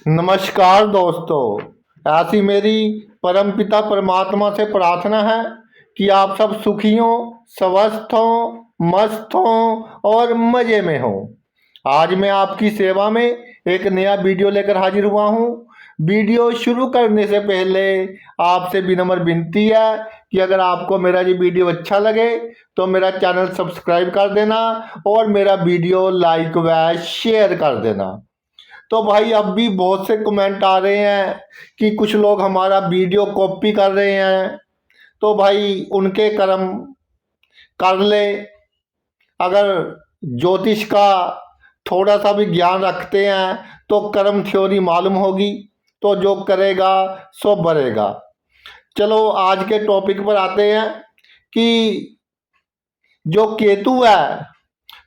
नमस्कार दोस्तों। ऐसी मेरी परमपिता परमात्मा से प्रार्थना है कि आप सब सुखी हों, स्वस्थ हों, मस्त हों और मज़े में हों। आज मैं आपकी सेवा में एक नया वीडियो लेकर हाजिर हुआ हूँ। वीडियो शुरू करने से पहले आपसे विनम्र विनती है कि अगर आपको मेरा ये वीडियो अच्छा लगे तो मेरा चैनल सब्सक्राइब कर देना और मेरा वीडियो लाइक व शेयर कर देना। तो भाई अब भी बहुत से कमेंट आ रहे हैं कि कुछ लोग हमारा वीडियो कॉपी कर रहे हैं। तो भाई उनके कर्म कर ले। अगर ज्योतिष का थोड़ा सा भी ज्ञान रखते हैं तो कर्म थ्योरी मालूम होगी, तो जो करेगा सो बढ़ेगा। चलो आज के टॉपिक पर आते हैं कि जो केतु है,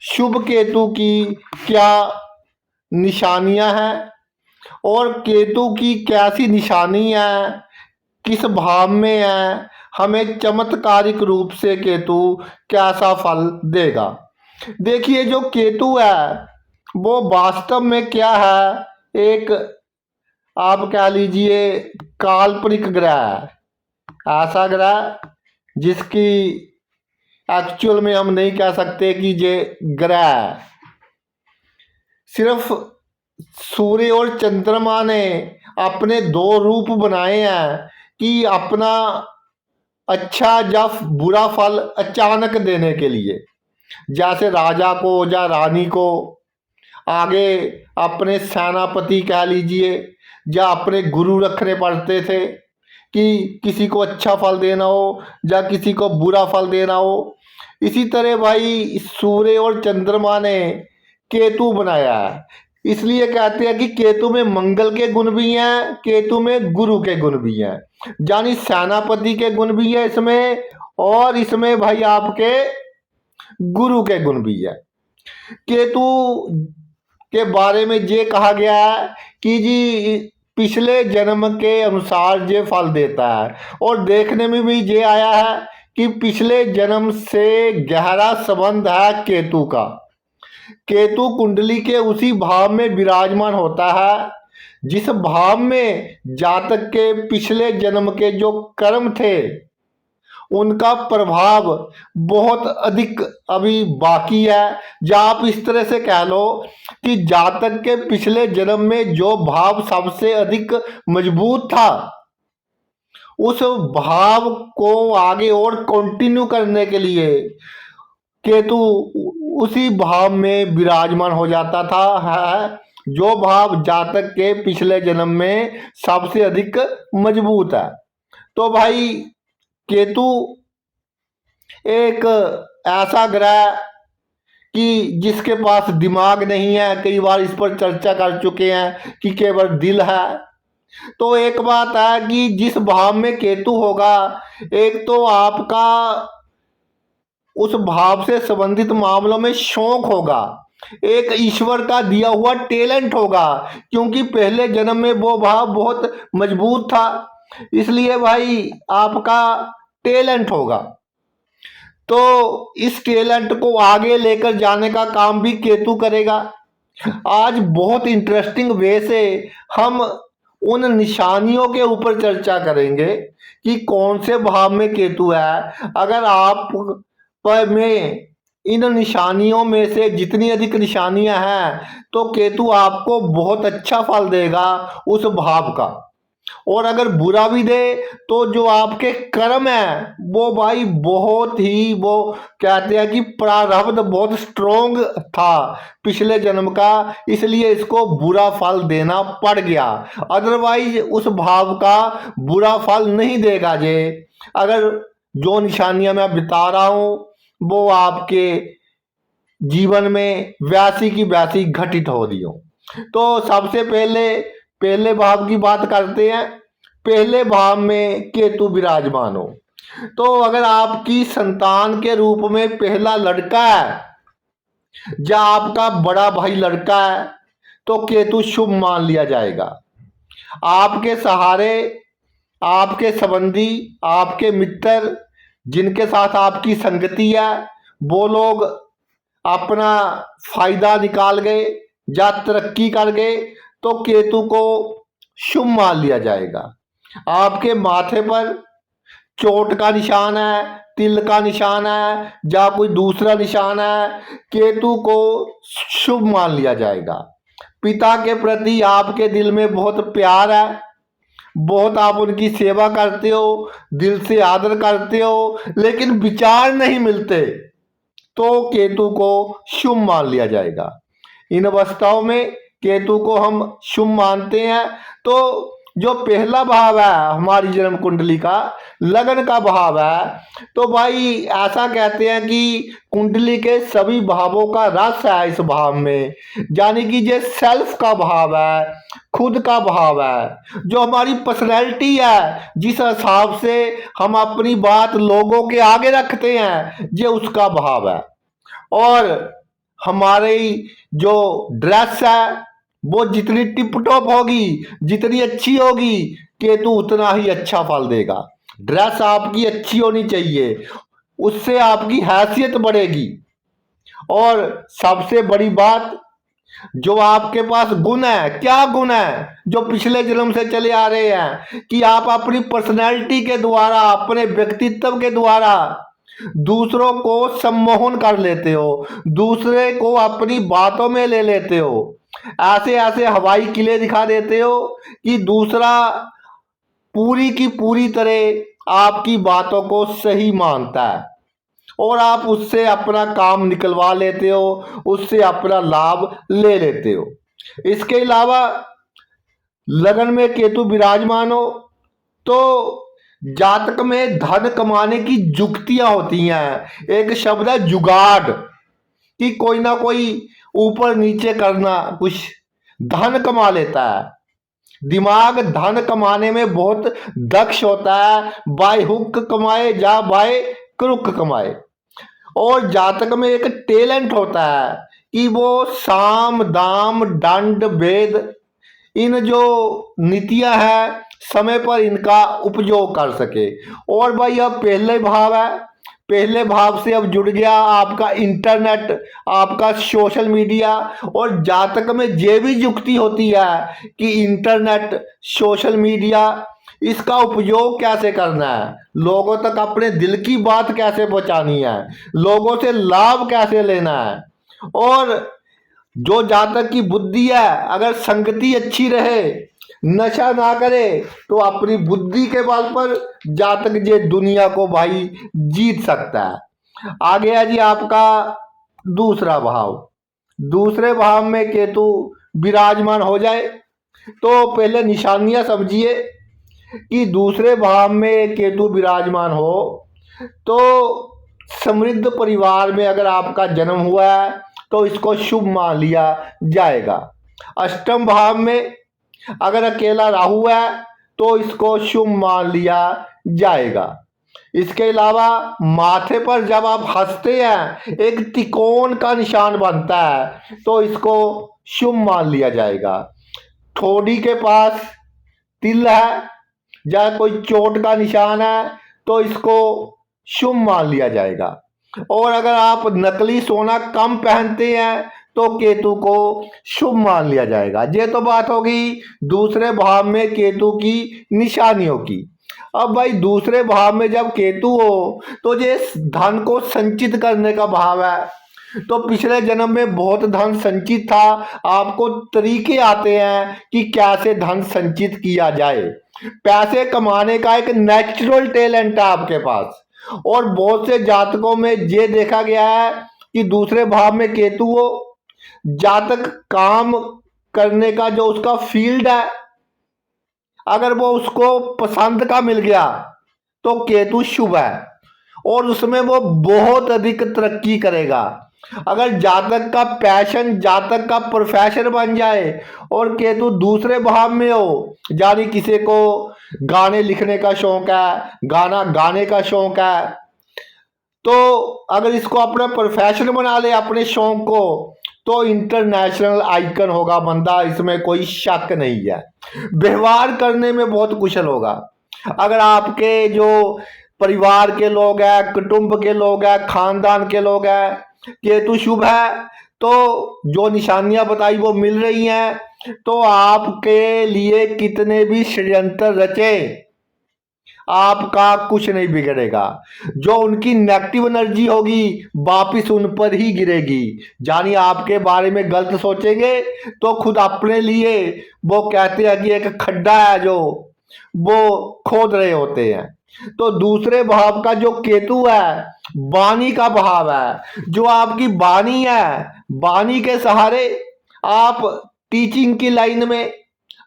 शुभ केतु की क्या निशानियां हैं और केतु की कैसी निशानी है, किस भाव में है, हमें चमत्कारिक रूप से केतु कैसा फल देगा। देखिए जो केतु है वो वास्तव में क्या है, एक आप कह लीजिए काल्पनिक ग्रह है। ऐसा ग्रह जिसकी एक्चुअल में हम नहीं कह सकते कि ये ग्रह है। सिर्फ सूर्य और चंद्रमा ने अपने दो रूप बनाए हैं कि अपना अच्छा या बुरा फल अचानक देने के लिए। जैसे राजा को या रानी को आगे अपने सेनापति कह लीजिए या अपने गुरु रखने पड़ते थे कि किसी को अच्छा फल देना हो या किसी को बुरा फल देना हो। इसी तरह भाई सूर्य और चंद्रमा ने केतु बनाया है। इसलिए कहते हैं कि केतु में मंगल के गुण भी हैं, केतु में गुरु के गुण भी हैं, यानी सेनापति के गुण भी है इसमें और इसमें भाई आपके गुरु के गुण भी है। केतु के बारे में ये कहा गया है कि जी पिछले जन्म के अनुसार ये फल देता है और देखने में भी ये आया है कि पिछले जन्म से गहरा संबंध है केतु का। केतु कुंडली के उसी भाव में विराजमान होता है जिस भाव में जातक के पिछले जन्म के जो कर्म थे उनका प्रभाव बहुत अधिक अभी बाकी है। या आप इस तरह से कह लो कि जातक के पिछले जन्म में जो भाव सबसे अधिक मजबूत था उस भाव को आगे और कंटिन्यू करने के लिए केतु उसी भाव में विराजमान हो जाता था है जो भाव जातक के पिछले जन्म में सबसे अधिक मजबूत है। तो भाई केतु एक ऐसा ग्रह कि जिसके पास दिमाग नहीं है, कई बार इस पर चर्चा कर चुके हैं कि केवल दिल है। तो एक बात है कि जिस भाव में केतु होगा, एक तो आपका उस भाव से संबंधित मामलों में शौक होगा, एक ईश्वर का दिया हुआ टैलेंट होगा, क्योंकि पहले जन्म में वो भाव बहुत मजबूत था, इसलिए भाई आपका टैलेंट होगा। तो इस टैलेंट को आगे लेकर जाने का काम भी केतु करेगा। आज बहुत इंटरेस्टिंग वे से हम उन निशानियों के ऊपर चर्चा करेंगे कि कौन से भाव में केतु है। अगर आप पर में इन निशानियों में से जितनी अधिक निशानियां हैं तो केतु आपको बहुत अच्छा फल देगा उस भाव का। और अगर बुरा भी दे तो जो आपके कर्म है वो भाई बहुत ही, वो कहते हैं कि प्रारब्ध बहुत स्ट्रोंग था पिछले जन्म का, इसलिए इसको बुरा फल देना पड़ गया। अदरवाइज उस भाव का बुरा फल नहीं देगा। जे अगर जो निशानियां मैं बता रहा हूं वो आपके जीवन में वैसी की वैसी घटित हो रही हो। तो सबसे पहले भाव की बात करते हैं। पहले भाव में केतु विराजमान हो तो अगर आपकी संतान के रूप में पहला लड़का है या आपका बड़ा भाई लड़का है तो केतु शुभ मान लिया जाएगा। आपके सहारे आपके संबंधी, आपके मित्र, जिनके साथ आपकी संगति है, वो लोग अपना फायदा निकाल गए या तरक्की कर गए तो केतु को शुभ मान लिया जाएगा। आपके माथे पर चोट का निशान है, तिल का निशान है या कोई दूसरा निशान है, केतु को शुभ मान लिया जाएगा। पिता के प्रति आपके दिल में बहुत प्यार है, बहुत आप उनकी सेवा करते हो, दिल से आदर करते हो, लेकिन विचार नहीं मिलते, तो केतु को शुभ मान लिया जाएगा। इन अवस्थाओं में केतु को हम शुभ मानते हैं। तो जो पहला भाव है हमारी जन्म कुंडली का, लगन का भाव है, तो भाई ऐसा कहते हैं कि कुंडली के सभी भावों का रस है इस भाव में, यानी कि ये सेल्फ का भाव है, खुद का भाव है, जो हमारी पर्सनैलिटी है, जिस हिसाब से हम अपनी बात लोगों के आगे रखते हैं, ये उसका भाव है। और हमारी जो ड्रेस है वो जितनी टिप टॉप होगी, जितनी अच्छी होगी, केतु उतना ही अच्छा फल देगा। ड्रेस आपकी अच्छी होनी चाहिए, उससे आपकी हैसियत बढ़ेगी। और सबसे बड़ी बात, जो आपके पास गुण है, क्या गुण है जो पिछले जन्म से चले आ रहे हैं, कि आप अपनी पर्सनैलिटी के द्वारा, अपने व्यक्तित्व के द्वारा दूसरों को सम्मोहन कर लेते हो, दूसरे को अपनी बातों में ले लेते हो, ऐसे ऐसे हवाई किले दिखा देते हो कि दूसरा पूरी की पूरी तरह आपकी बातों को सही मानता है और आप उससे अपना काम निकलवा लेते हो, उससे अपना लाभ ले लेते हो। इसके अलावा लगन में केतु विराजमान हो तो जातक में धन कमाने की जुक्तियां होती हैं। एक शब्द है जुगाड़, कि कोई ना कोई ऊपर नीचे करना, कुछ धन कमा लेता है। दिमाग धन कमाने में बहुत दक्ष होता है, बाय हुक कमाए या बाय क्रुक कमाए। और जातक में एक टैलेंट होता है कि वो साम दाम दंड भेद, इन जो नीतियां हैं, समय पर इनका उपयोग कर सके। और भाई अब पहले भाव है, पहले भाव से अब जुड़ गया आपका इंटरनेट, आपका सोशल मीडिया। और जातक में ये भी युक्ति होती है कि इंटरनेट, सोशल मीडिया, इसका उपयोग कैसे करना है, लोगों तक अपने दिल की बात कैसे पहुंचानी है, लोगों से लाभ कैसे लेना है। और जो जातक की बुद्धि है, अगर संगति अच्छी रहे, नशा ना करे, तो अपनी बुद्धि के बल पर जातक ये दुनिया को भाई जीत सकता है। आगे है जी आपका दूसरा भाव। दूसरे भाव में केतु विराजमान हो जाए तो पहले निशानियां समझिए कि दूसरे भाव में केतु विराजमान हो तो समृद्ध परिवार में अगर आपका जन्म हुआ है तो इसको शुभ मान लिया जाएगा। अष्टम भाव में अगर अकेला राहु है तो इसको शुभ मान लिया जाएगा। इसके अलावा माथे पर जब आप हंसते हैं एक त्रिकोण का निशान बनता है तो इसको शुभ मान लिया जाएगा। ठोड़ी के पास तिल है या कोई चोट का निशान है तो इसको शुभ मान लिया जाएगा। और अगर आप नकली सोना कम पहनते हैं तो केतु को शुभ मान लिया जाएगा। ये तो बात होगी दूसरे भाव में केतु की निशानियों की। अब भाई दूसरे भाव में जब केतु हो तो ये धन को संचित करने का भाव है। तो पिछले जन्म में बहुत धन संचित था, आपको तरीके आते हैं कि कैसे धन संचित किया जाए। पैसे कमाने का एक नेचुरल टैलेंट है आपके पास। और बहुत से जातकों में ये देखा गया है कि दूसरे भाव में केतु हो, जातक काम करने का जो उसका फील्ड है, अगर वो उसको पसंद का मिल गया तो केतु शुभ है और उसमें वो बहुत अधिक तरक्की करेगा। अगर जातक का पैशन, जातक का प्रोफेशन बन जाए और केतु दूसरे भाव में हो, यानी किसी को गाने लिखने का शौक है, गाना गाने का शौक है, तो अगर इसको अपना प्रोफेशन बना ले, अपने शौक को, तो इंटरनेशनल आइकन होगा बंदा, इसमें कोई शक नहीं है। व्यवहार करने में बहुत कुशल होगा। अगर आपके जो परिवार के लोग हैं, कुटुंब के लोग हैं, खानदान के लोग हैं, केतु शुभ है तो जो निशानियां बताई वो मिल रही हैं, तो आपके लिए कितने भी षड्यंत्र रचे आपका कुछ नहीं बिगड़ेगा। जो उनकी नेगेटिव एनर्जी होगी वापिस उन पर ही गिरेगी। यानी आपके बारे में गलत सोचेंगे तो खुद अपने लिए वो कहते हैं कि एक खड्डा है जो वो खोद रहे होते हैं। तो दूसरे भाव का जो केतु है वाणी का भाव है, जो आपकी वाणी है, वाणी के सहारे आप टीचिंग की लाइन में,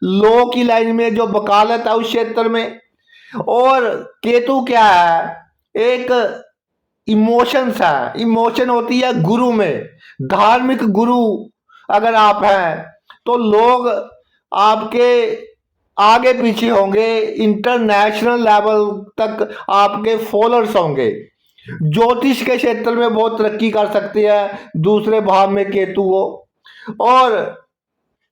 लॉ की लाइन में जो वकालत है उस क्षेत्र में। और केतु क्या है, एक इमोशंस है, इमोशन होती है गुरु में। धार्मिक गुरु अगर आप हैं तो लोग आपके आगे पीछे होंगे, इंटरनेशनल लेवल तक आपके फॉलोअर्स होंगे। ज्योतिष के क्षेत्र में बहुत तरक्की कर सकते हैं दूसरे भाव में केतु हो। और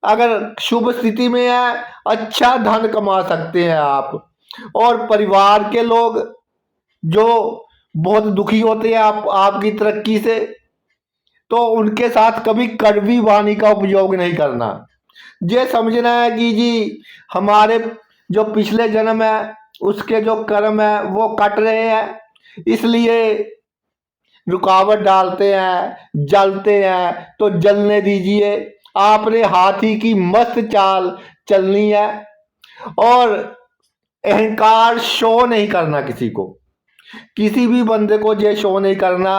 अगर शुभ स्थिति में है अच्छा धन कमा सकते हैं आप। और परिवार के लोग जो बहुत दुखी होते हैं आपकी तरक्की से, तो उनके साथ कभी कड़वी वाणी का उपयोग नहीं करना। ये समझना है कि जी हमारे जो पिछले जन्म है उसके जो कर्म है वो कट रहे हैं, इसलिए रुकावट डालते हैं, जलते हैं, तो जलने दीजिए। आपने हाथी की मस्त चाल चलनी है और अहंकार शो नहीं करना किसी को। किसी भी बंदे को ये शो नहीं करना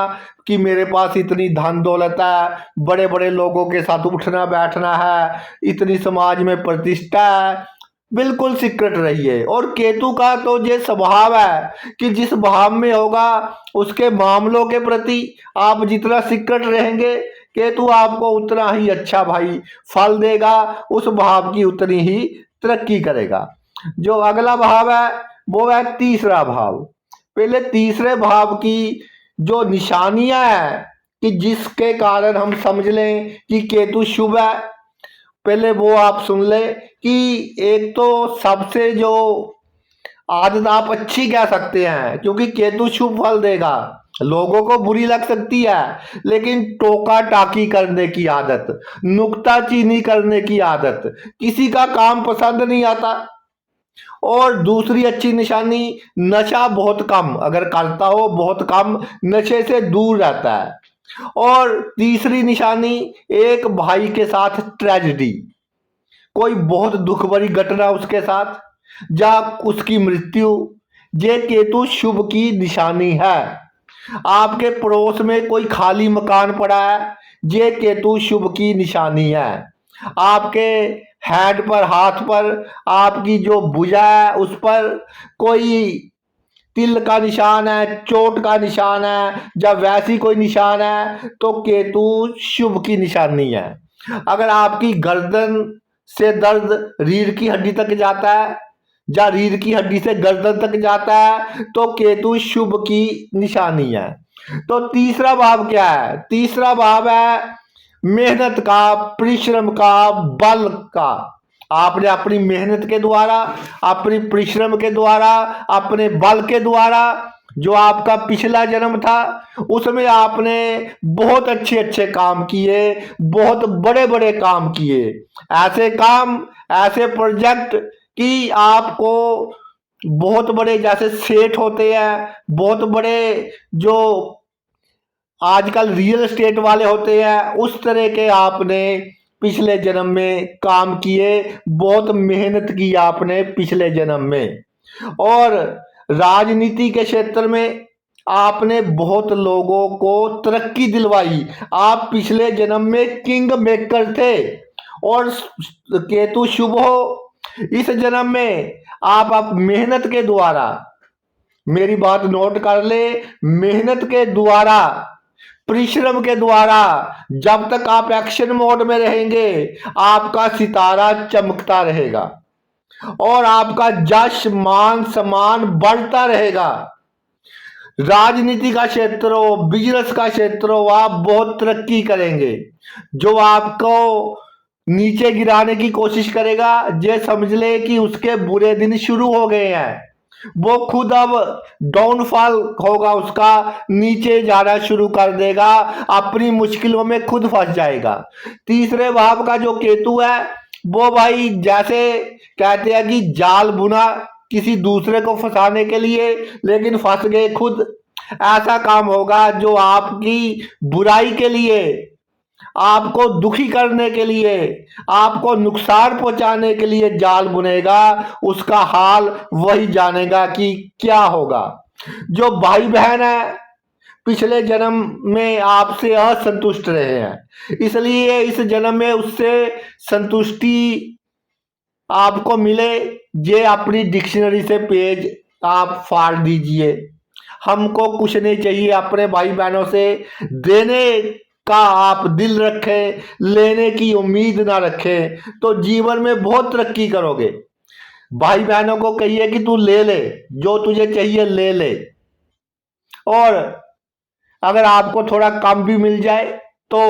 कि मेरे पास इतनी धन दौलत है, बड़े बड़े लोगों के साथ उठना बैठना है, इतनी समाज में प्रतिष्ठा है। बिल्कुल सीक्रेट रहिए। और केतु का तो ये स्वभाव है कि जिस भाव में होगा उसके मामलों के प्रति आप जितना सीक्रेट रहेंगे केतु आपको उतना ही अच्छा भाई फल देगा, उस भाव की उतनी ही तरक्की करेगा। जो अगला भाव है वो है तीसरा भाव। पहले तीसरे भाव की जो निशानियां हैं कि जिसके कारण हम समझ लें कि केतु शुभ है, पहले वो आप सुन ले। कि एक तो सबसे जो आदत आप अच्छी कह सकते हैं, क्योंकि केतु शुभ फल देगा। लोगों को बुरी लग सकती है लेकिन टोका टाकी करने की आदत, नुक्ताचीनी करने की आदत, किसी का काम पसंद नहीं आता। और दूसरी अच्छी निशानी नशा बहुत कम, अगर करता हो बहुत कम, नशे से दूर रहता है। और तीसरी निशानी एक भाई के साथ ट्रेजेडी, कोई बहुत दुख भरी घटना उसके साथ या उसकी मृत्यु, ये केतु शुभ की निशानी है। आपके पड़ोस में कोई खाली मकान पड़ा है, ये केतु शुभ की निशानी है। आपके हेड पर, हाथ पर, आपकी जो भुजा है उस पर कोई तिल का निशान है, चोट का निशान है या वैसी कोई निशान है, तो केतु शुभ की निशानी है। अगर आपकी गर्दन से दर्द रीढ़ की हड्डी तक जाता है या रीढ़ की हड्डी से गर्दन तक जाता है तो केतु शुभ की निशानी है। तो तीसरा भाव क्या है? तीसरा भाव है मेहनत का, परिश्रम का, बल का। आपने अपनी मेहनत के द्वारा, अपनी परिश्रम के द्वारा, अपने बल के द्वारा, जो आपका पिछला जन्म था उसमें आपने बहुत अच्छे अच्छे काम किए, बहुत बड़े बड़े काम किए। ऐसे काम, ऐसे प्रोजेक्ट कि आपको बहुत बड़े, जैसे सेठ होते हैं, बहुत बड़े जो आजकल रियल एस्टेट वाले होते हैं, उस तरह के आपने पिछले जन्म में काम किए, बहुत मेहनत की आपने पिछले जन्म में। और राजनीति के क्षेत्र में आपने बहुत लोगों को तरक्की दिलवाई। आप पिछले जन्म में किंग मेकर थे। और केतु शुभ हो इस जन्म में आप मेहनत के द्वारा, मेरी बात नोट कर ले, मेहनत के द्वारा, परिश्रम के द्वारा, जब तक आप एक्शन मोड में रहेंगे आपका सितारा चमकता रहेगा और आपका यश, मान, सम्मान बढ़ता रहेगा। राजनीति का क्षेत्र हो, बिजनेस का क्षेत्र हो, आप बहुत तरक्की करेंगे। जो आपको नीचे गिराने की कोशिश करेगा ये समझ ले कि उसके बुरे दिन शुरू हो गए हैं। वो खुद अब डाउनफॉल होगा उसका, नीचे जाना शुरू कर देगा, अपनी मुश्किलों में खुद फंस जाएगा। तीसरे भाव का जो केतु है वो भाई जैसे कहते हैं कि जाल बुना किसी दूसरे को फंसाने के लिए, लेकिन फंस गए खुद। ऐसा काम होगा जो आपकी बुराई के लिए, आपको दुखी करने के लिए, आपको नुकसान पहुंचाने के लिए जाल बुनेगा, उसका हाल वही जानेगा कि क्या होगा। जो भाई बहन है पिछले जन्म में आपसे असंतुष्ट रहे हैं, इसलिए इस जन्म में उससे संतुष्टि आपको मिले, ये अपनी डिक्शनरी से पेज आप फाड़ दीजिए। हमको कुछ नहीं चाहिए अपने भाई बहनों से, देने का आप दिल रखें, लेने की उम्मीद ना रखें, तो जीवन में बहुत तरक्की करोगे। भाई बहनों को कहिए कि तू ले ले, जो तुझे चाहिए ले ले, और अगर आपको थोड़ा कम भी मिल जाए तो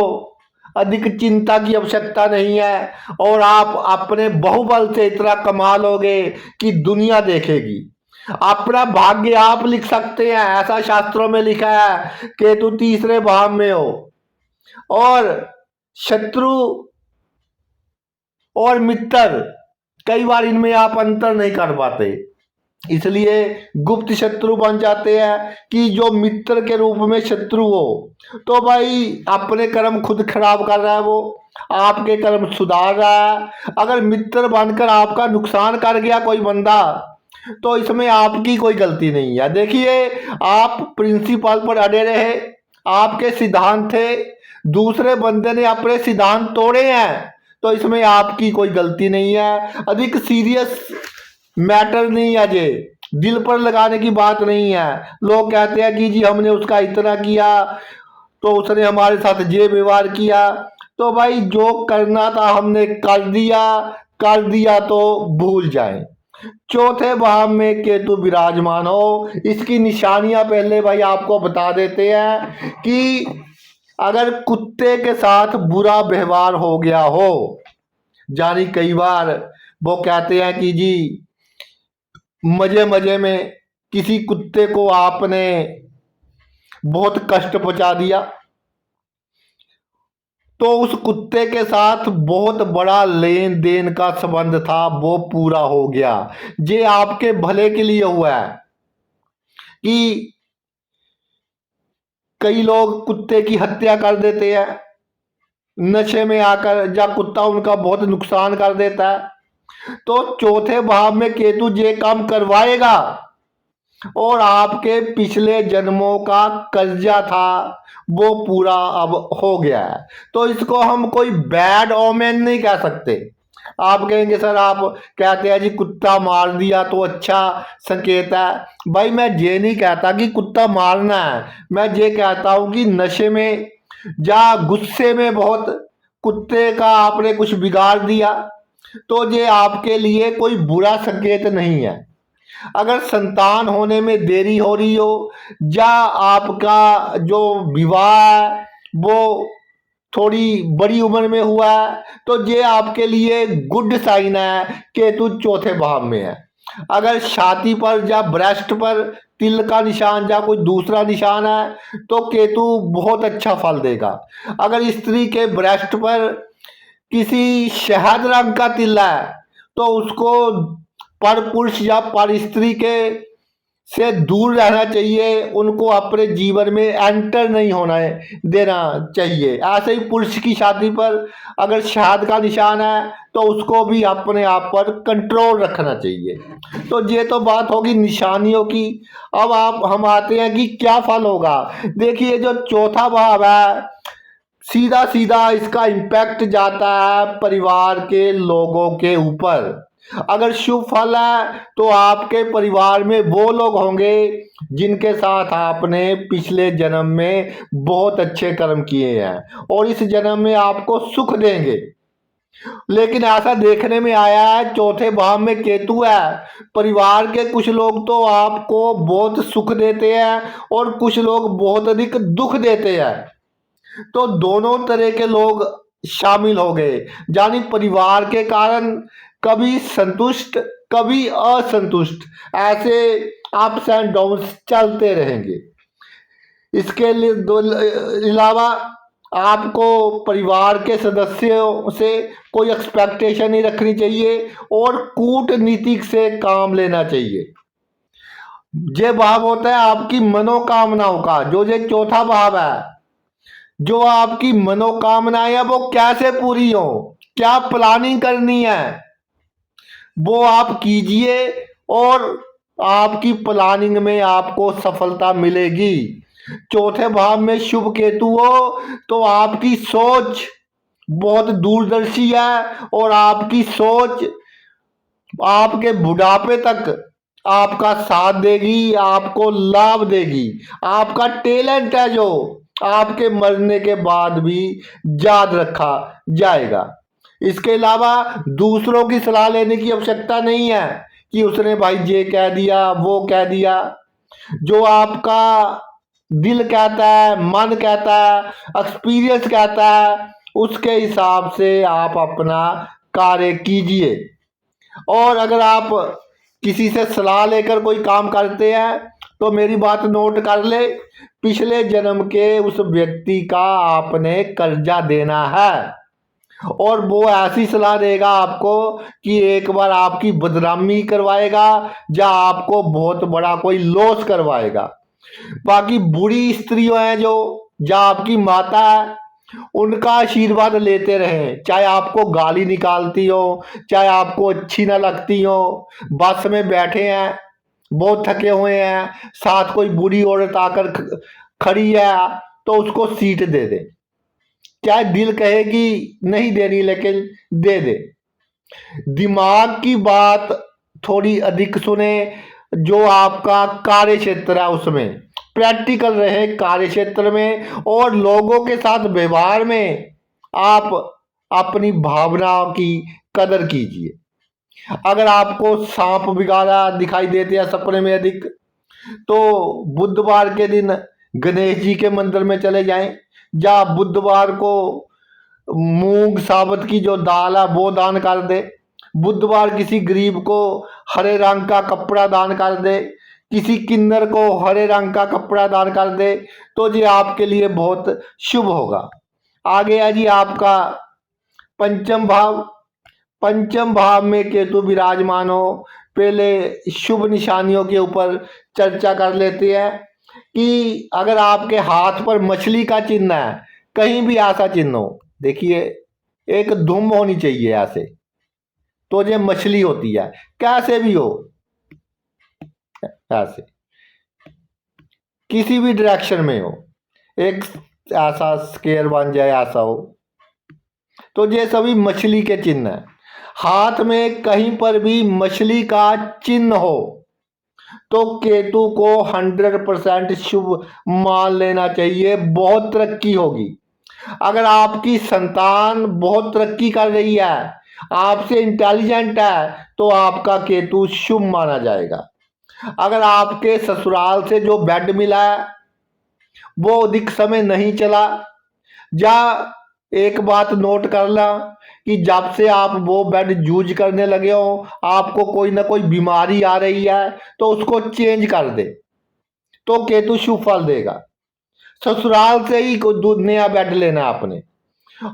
अधिक चिंता की आवश्यकता नहीं है, और आप अपने बहुबल से इतना कमा लोगे कि दुनिया देखेगी। अपना भाग्य आप लिख सकते हैं, ऐसा शास्त्रों में लिखा है कि तू तीसरे भाव में हो, और शत्रु और मित्र कई बार इनमें आप अंतर नहीं कर पाते, इसलिए गुप्त शत्रु बन जाते हैं कि जो मित्र के रूप में शत्रु हो। तो भाई अपने कर्म खुद खराब कर रहा है, वो आपके कर्म सुधार रहा है। अगर मित्र बनकर आपका नुकसान कर गया कोई बंदा, तो इसमें आपकी कोई गलती नहीं है। देखिए, आप प्रिंसिपल पर अड़े रहे, आपके सिद्धांत थे, दूसरे बंदे ने अपने सिद्धांत तोड़े हैं, तो इसमें आपकी कोई गलती नहीं है। अधिक सीरियस मैटर नहीं है, ये दिल पर लगाने की बात नहीं है। लोग कहते हैं कि जी हमने उसका इतना किया तो उसने हमारे साथ ये व्यवहार किया, तो भाई जो करना था हमने कर दिया तो भूल जाए। चौथे भाव में केतु विराजमान हो, इसकी निशानियां पहले भाई आपको बता देते हैं कि अगर कुत्ते के साथ बुरा व्यवहार हो गया हो, जानी कई बार वो कहते हैं कि जी मजे मजे में किसी कुत्ते को आपने बहुत कष्ट पहुंचा दिया, तो उस कुत्ते के साथ बहुत बड़ा लेन देन का संबंध था, वो पूरा हो गया। ये आपके भले के लिए हुआ है कि कई लोग कुत्ते की हत्या कर देते हैं नशे में आकर, या कुत्ता उनका बहुत नुकसान कर देता है। तो चौथे भाव में केतु ये काम करवाएगा, और आपके पिछले जन्मों का कर्जा था वो पूरा अब हो गया है। तो इसको हम कोई बैड ओमेन नहीं कह सकते। आप कहेंगे सर आप कहते हैं जी कुत्ता मार दिया तो अच्छा संकेत है। भाई मैं ये नहीं कहता कि कुत्ता मारना है, मैं ये कहता हूं कि नशे में या गुस्से में बहुत कुत्ते का आपने कुछ बिगाड़ दिया, तो ये आपके लिए कोई बुरा संकेत नहीं है। अगर संतान होने में देरी हो रही हो, या आपका जो विवाह है वो थोड़ी बड़ी उम्र में हुआ है, तो ये आपके लिए गुड साइन है, केतु चौथे भाव में है। अगर छाती पर या ब्रेस्ट पर तिल का निशान या कोई दूसरा निशान है तो केतु बहुत अच्छा फल देगा। अगर स्त्री के ब्रेस्ट पर किसी शहद रंग का तिल है तो उसको पर पुरुष या पर स्त्री के से दूर रहना चाहिए, उनको अपने जीवन में एंटर नहीं होना है देना चाहिए। ऐसे ही पुरुष की शादी पर अगर शहद का निशान है तो उसको भी अपने आप पर कंट्रोल रखना चाहिए। तो ये तो बात होगी निशानियों की। अब हम आते हैं कि क्या फल होगा। देखिए जो चौथा भाव है, सीधा सीधा इसका इम्पैक्ट जाता है परिवार के लोगों के ऊपर। अगर शुभ फल है तो आपके परिवार में वो लोग होंगे जिनके साथ आपने पिछले जन्म में बहुत अच्छे कर्म किए हैं, और इस जन्म में आपको सुख देंगे। लेकिन ऐसा देखने में आया है चौथे भाव में केतु है, परिवार के कुछ लोग तो आपको बहुत सुख देते हैं और कुछ लोग बहुत अधिक दुख देते हैं। तो दोनों तरह के लोग शामिल हो गए, यानी परिवार के कारण कभी संतुष्ट कभी असंतुष्ट, ऐसे अप्स एंड डाउन्स चलते रहेंगे। इसके अलावा आपको परिवार के सदस्यों से कोई एक्सपेक्टेशन नहीं रखनी चाहिए और कूटनीतिक से काम लेना चाहिए। ये भाव होता है आपकी मनोकामनाओं का। जो ये चौथा भाव है, जो आपकी मनोकामनाएं है वो कैसे पूरी हो, क्या प्लानिंग करनी है, वो आप कीजिए और आपकी प्लानिंग में आपको सफलता मिलेगी। चौथे भाव में शुभ केतु हो तो आपकी सोच बहुत दूरदर्शी है और आपकी सोच आपके बुढ़ापे तक आपका साथ देगी, आपको लाभ देगी। आपका टैलेंट है जो आपके मरने के बाद भी याद रखा जाएगा। इसके अलावा दूसरों की सलाह लेने की आवश्यकता नहीं है कि उसने भाई ये कह दिया वो कह दिया। जो आपका दिल कहता है, मन कहता है, एक्सपीरियंस कहता है, उसके हिसाब से आप अपना कार्य कीजिए। और अगर आप किसी से सलाह लेकर कोई काम करते हैं तो मेरी बात नोट कर ले, पिछले जन्म के उस व्यक्ति का आपने कर्जा देना है और वो ऐसी सलाह देगा आपको कि एक बार आपकी बदनामी करवाएगा या आपको बहुत बड़ा कोई लॉस करवाएगा। बाकी बुरी स्त्रियों हैं जो या आपकी माता है, उनका आशीर्वाद लेते रहें, चाहे आपको गाली निकालती हो, चाहे आपको अच्छी ना लगती हो। बस में बैठे हैं, बहुत थके हुए हैं, साथ कोई बुरी औरत आकर खड़ी है तो उसको सीट दे दे। चाहे दिल कहे कि नहीं देनी लेकिन दे दे। दिमाग की बात थोड़ी अधिक सुने। जो आपका कार्य क्षेत्र है उसमें प्रैक्टिकल रहे, कार्य क्षेत्र में और लोगों के साथ व्यवहार में आप अपनी भावनाओं की कदर कीजिए। अगर आपको सांप बिगाड़ा दिखाई देते हैं सपने में अधिक, तो बुधवार के दिन गणेश जी के मंदिर में चले जाएं या बुधवार को मूंग साबुत की जो दाल है वो दान कर दे। बुधवार किसी गरीब को हरे रंग का कपड़ा दान कर दे, किसी किन्नर को हरे रंग का कपड़ा दान कर दे, तो ये आपके लिए बहुत शुभ होगा। आगे है जी आपका पंचम भाव। पंचम भाव में केतु विराजमान हो। पहले शुभ निशानियों के ऊपर चर्चा कर लेते हैं कि अगर आपके हाथ पर मछली का चिन्ह है, कहीं भी ऐसा चिन्ह हो, देखिए एक धुम होनी चाहिए ऐसे, तो ये मछली होती है। कैसे भी हो, ऐसे किसी भी डायरेक्शन में हो, एक ऐसा स्केयर बन जाए ऐसा हो, तो ये सभी मछली के चिन्ह है। हाथ में कहीं पर भी मछली का चिन्ह हो तो केतु को 100% शुभ मान लेना चाहिए, बहुत तरक्की होगी। अगर आपकी संतान बहुत तरक्की कर रही है, आपसे इंटेलिजेंट है, तो आपका केतु शुभ माना जाएगा। अगर आपके ससुराल से जो बेड मिला है वो अधिक समय नहीं चला, या एक बात नोट कर ला कि जब से आप वो बेड यूज करने लगे हो आपको कोई ना कोई बीमारी आ रही है, तो उसको चेंज कर दे तो केतु शुभ फल देगा। ससुराल से ही कोई नया बेड लेना आपने।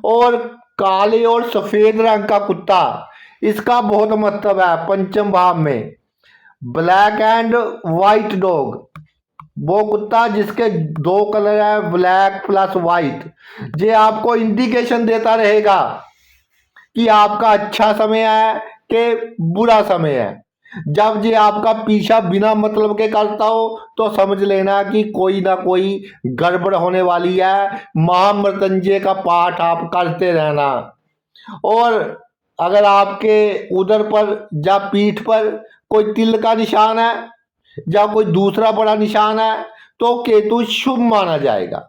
और काले और सफेद रंग का कुत्ता, इसका बहुत महत्व है पंचम भाव में। ब्लैक एंड व्हाइट डॉग, वो कुत्ता जिसके दो कलर है, ब्लैक प्लस व्हाइट, ये आपको इंडिकेशन देता रहेगा कि आपका अच्छा समय है कि बुरा समय है। जब ये आपका पीछा बिना मतलब के करता हो तो समझ लेना कि कोई ना कोई गड़बड़ होने वाली है। महामृत्युंजय का पाठ आप करते रहना। और अगर आपके उदर पर या पीठ पर कोई तिल का निशान है या कोई दूसरा बड़ा निशान है तो केतु शुभ माना जाएगा।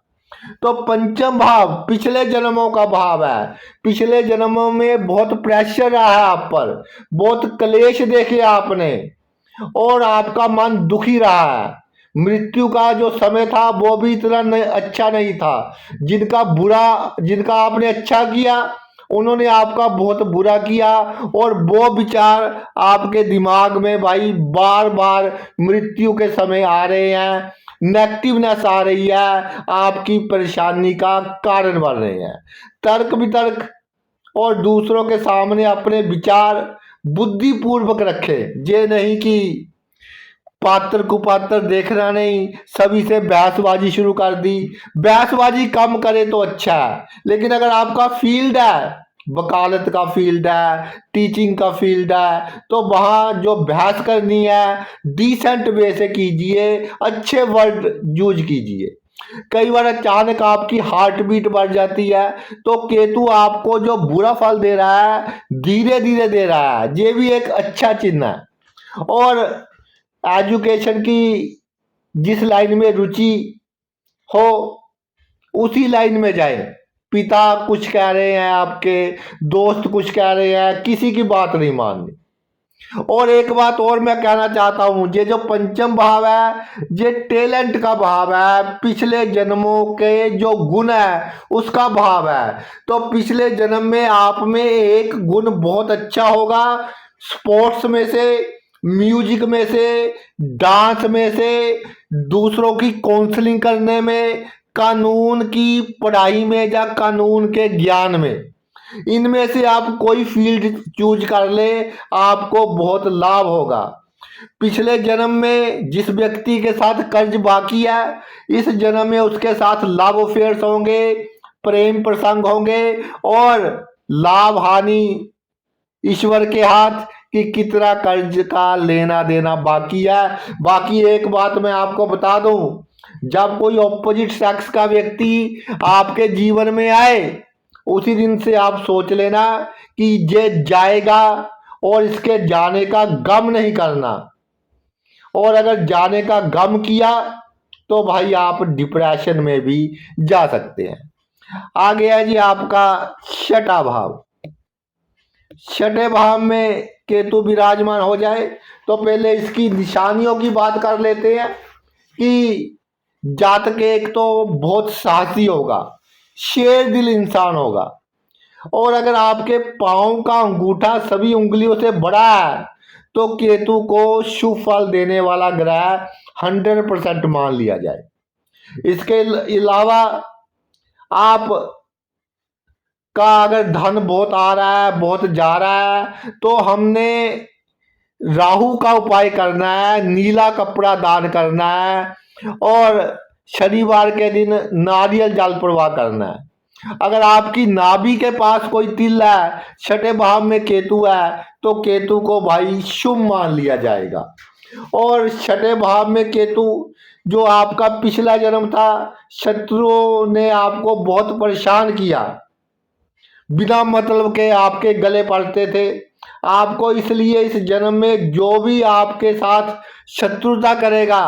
तो पंचम भाव पिछले जन्मों का भाव है। पिछले जन्मों में बहुत प्रेशर रहा है आप पर, बहुत क्लेश देखे आपने और आपका मन दुखी रहा है। मृत्यु का जो समय था वो भी इतना अच्छा नहीं था। जिनका आपने अच्छा किया उन्होंने आपका बहुत बुरा किया और वो विचार आपके दिमाग में भाई बार बार मृत्यु के समय आ रहे हैं, नेगेटिवनेस आ रही है, आपकी परेशानी का कारण बन रहे हैं। तर्क वितर्क और दूसरों के सामने अपने विचार बुद्धिपूर्वक रखे, ये नहीं कि पात्र कुपात्र देखना नहीं, सभी से बहसबाजी शुरू कर दी। बहसबाजी कम करे तो अच्छा है, लेकिन अगर आपका फील्ड है, वकालत का फील्ड है, टीचिंग का फील्ड है, तो वहाँ जो बहस करनी है डिसेंट वे से कीजिए, अच्छे वर्ड यूज कीजिए। कई बार अचानक आपकी हार्ट बीट बढ़ जाती है, तो केतु आपको जो बुरा फल दे रहा है धीरे धीरे दे रहा है, ये भी एक अच्छा चिन्ह है। और एजुकेशन की जिस लाइन में रुचि हो उसी लाइन में जाए। पिता कुछ कह रहे हैं, आपके दोस्त कुछ कह रहे हैं, किसी की बात नहीं माननी। और एक बात और मैं कहना चाहता हूं, ये जो पंचम भाव है ये टैलेंट का भाव है, पिछले जन्मों के जो गुण है उसका भाव है। तो पिछले जन्म में आप में एक गुण बहुत अच्छा होगा, स्पोर्ट्स में से, म्यूजिक में से, डांस में से, दूसरों की काउंसलिंग करने में, कानून की पढ़ाई में या कानून के ज्ञान में, इनमें से आप कोई फील्ड चूज कर ले, आपको बहुत लाभ होगा। पिछले जन्म में जिस व्यक्ति के साथ कर्ज बाकी है, इस जन्म में उसके साथ लव अफेयर्स होंगे, प्रेम प्रसंग होंगे और लाभ हानि ईश्वर के हाथ कि कितना कर्ज का लेना देना बाकी है। बाकी एक बात मैं आपको बता दूं, जब कोई ऑपोजिट सेक्स का व्यक्ति आपके जीवन में आए, उसी दिन से आप सोच लेना कि ये जाएगा और इसके जाने का गम नहीं करना। और अगर जाने का गम किया तो भाई आप डिप्रेशन में भी जा सकते हैं। आ गया जी आपका छठा भाव। छठे भाव में केतु विराजमान हो जाए तो पहले इसकी निशानियों की बात कर लेते हैं कि जातक एक तो बहुत साहसी होगा, शेर दिल इंसान होगा। और अगर आपके पांव का अंगूठा सभी उंगलियों से बड़ा है तो केतु को शुभ फल देने वाला ग्रह 100% मान लिया जाए। इसके अलावा आप का अगर धन बहुत आ रहा है, बहुत जा रहा है, तो हमने राहु का उपाय करना है, नीला कपड़ा दान करना है और शनिवार के दिन नारियल जल प्रवाह करना है। अगर आपकी नाभि के पास कोई तिल है, छठे भाव में केतु है, तो केतु को भाई शुभ मान लिया जाएगा। और छठे भाव में केतु जो आपका पिछला जन्म था, शत्रुओं ने आपको बहुत परेशान किया, बिना मतलब के आपके गले पड़ते थे आपको, इसलिए इस जन्म में जो भी आपके साथ शत्रुता करेगा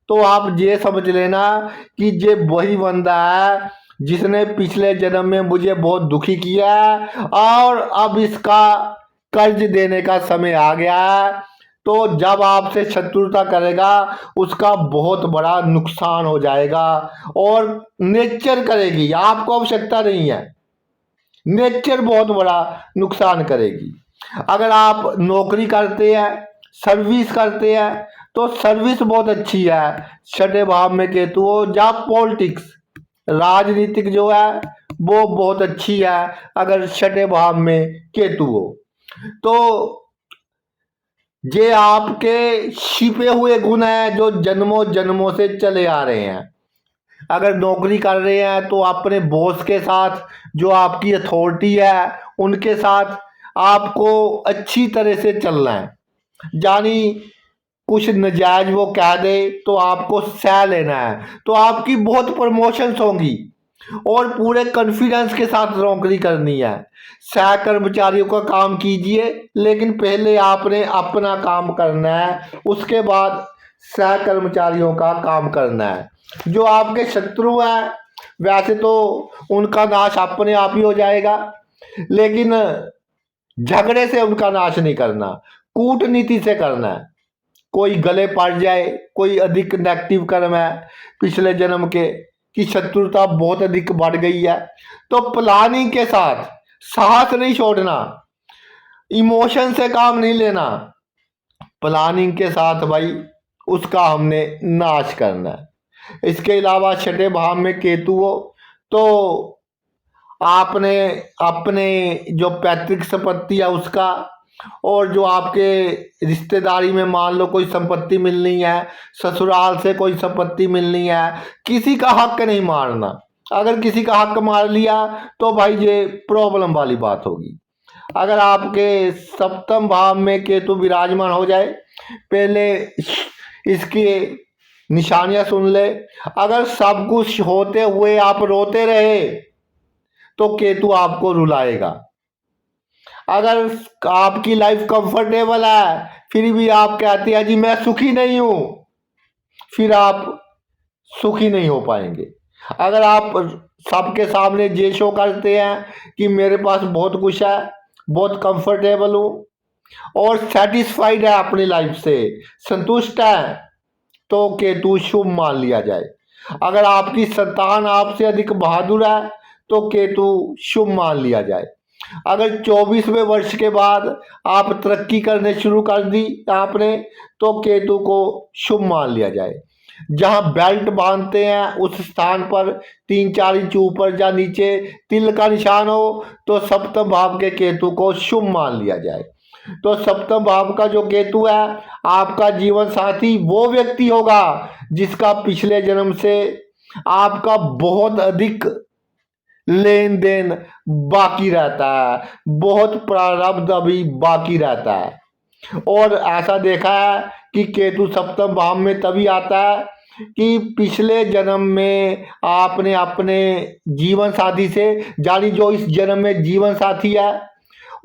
तो आप ये समझ लेना कि ये वही बंदा है जिसने पिछले जन्म में मुझे बहुत दुखी किया है और अब इसका कर्ज देने का समय आ गया है। तो जब आपसे शत्रुता करेगा उसका बहुत बड़ा नुकसान हो जाएगा और नेचर करेगी, आपको आवश्यकता नहीं है, नेचर बहुत बड़ा नुकसान करेगी। अगर आप नौकरी करते हैं, सर्विस करते हैं, तो सर्विस बहुत अच्छी है छठे भाव में केतु हो। जब पॉलिटिक्स, राजनीतिक जो है वो बहुत अच्छी है अगर छठे भाव में केतु हो। तो ये आपके छिपे हुए गुण हैं जो जन्मों जन्मों से चले आ रहे हैं। अगर नौकरी कर रहे हैं तो अपने बॉस के साथ, जो आपकी अथॉरिटी है उनके साथ आपको अच्छी तरह से चलना है। यानी कुछ नजायज वो कह दे तो आपको सह लेना है, तो आपकी बहुत प्रमोशंस होंगी और पूरे कॉन्फिडेंस के साथ नौकरी करनी है। सह कर्मचारियों का काम कीजिए, लेकिन पहले आपने अपना काम करना है, उसके बाद सह कर्मचारियों का काम करना है। जो आपके शत्रु हैं वैसे तो उनका नाश अपने आप ही हो जाएगा, लेकिन झगड़े से उनका नाश नहीं करना, कूटनीति से करना है। कोई गले पड़ जाए, कोई अधिक नेगेटिव कर्म है पिछले जन्म के कि शत्रुता बहुत अधिक बढ़ गई है, तो प्लानिंग के साथ साहस नहीं छोड़ना, इमोशन से काम नहीं लेना, प्लानिंग के साथ भाई उसका हमने नाश करना है। इसके अलावा छठे भाव में केतु हो तो आपने अपने जो पैतृक संपत्ति है उसका, और जो आपके रिश्तेदारी में मान लो कोई संपत्ति मिलनी है, ससुराल से कोई संपत्ति मिलनी है, किसी का हक नहीं मारना। अगर किसी का हक मार लिया तो भाई ये प्रॉब्लम वाली बात होगी। अगर आपके सप्तम भाव में केतु विराजमान हो जाए, पहले इसकी निशानियां सुन ले। अगर सब कुछ होते हुए आप रोते रहे तो केतु आपको रुलाएगा। अगर आपकी लाइफ कंफर्टेबल है फिर भी आप कहते हैं जी मैं सुखी नहीं हूं, फिर आप सुखी नहीं हो पाएंगे। अगर आप सबके सामने ये शो करते हैं कि मेरे पास बहुत कुछ है, बहुत कंफर्टेबल हूं और सेटिस्फाइड है अपनी लाइफ से, संतुष्ट है, तो केतु शुभ मान लिया जाए। अगर आपकी संतान आपसे अधिक बहादुर है तो केतु शुभ मान लिया जाए। अगर 24वें वर्ष के बाद आप तरक्की करने शुरू कर दी आपने तो केतु को शुभ मान लिया जाए। जहां बेल्ट बांधते हैं उस स्थान पर 3-4 इंच ऊपर या नीचे तिल का निशान हो तो सप्तम भाव के केतु को शुभ मान लिया जाए। तो सप्तम भाव का जो केतु है आपका जीवन साथी वो व्यक्ति होगा जिसका पिछले जन्म से आपका बहुत अधिक लेन देन बाकी रहता है, बहुत प्रारब्ध अभी बाकी रहता है। और ऐसा देखा है कि केतु सप्तम भाव में तभी आता है कि पिछले जन्म में आपने अपने जीवन साथी से, यानी जो इस जन्म में जीवन साथी है,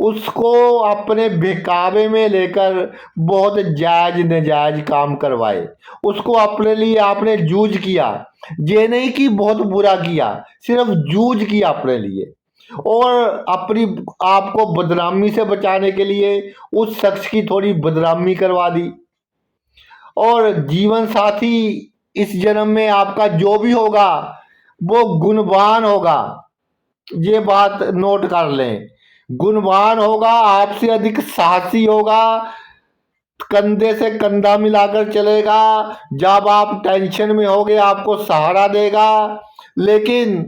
उसको अपने बहकावे में लेकर बहुत जायज नाजायज काम करवाए, उसको अपने लिए आपने जूझ किया, ये नहीं कि बहुत बुरा किया, सिर्फ जूझ किया अपने लिए, और अपनी आपको बदनामी से बचाने के लिए उस शख्स की थोड़ी बदनामी करवा दी। और जीवन साथी इस जन्म में आपका जो भी होगा वो गुणवान होगा, ये बात नोट कर लें, गुणवान होगा, आपसे अधिक साहसी होगा, कंधे से कंधा मिलाकर चलेगा, जब आप टेंशन में होगे आपको सहारा देगा, लेकिन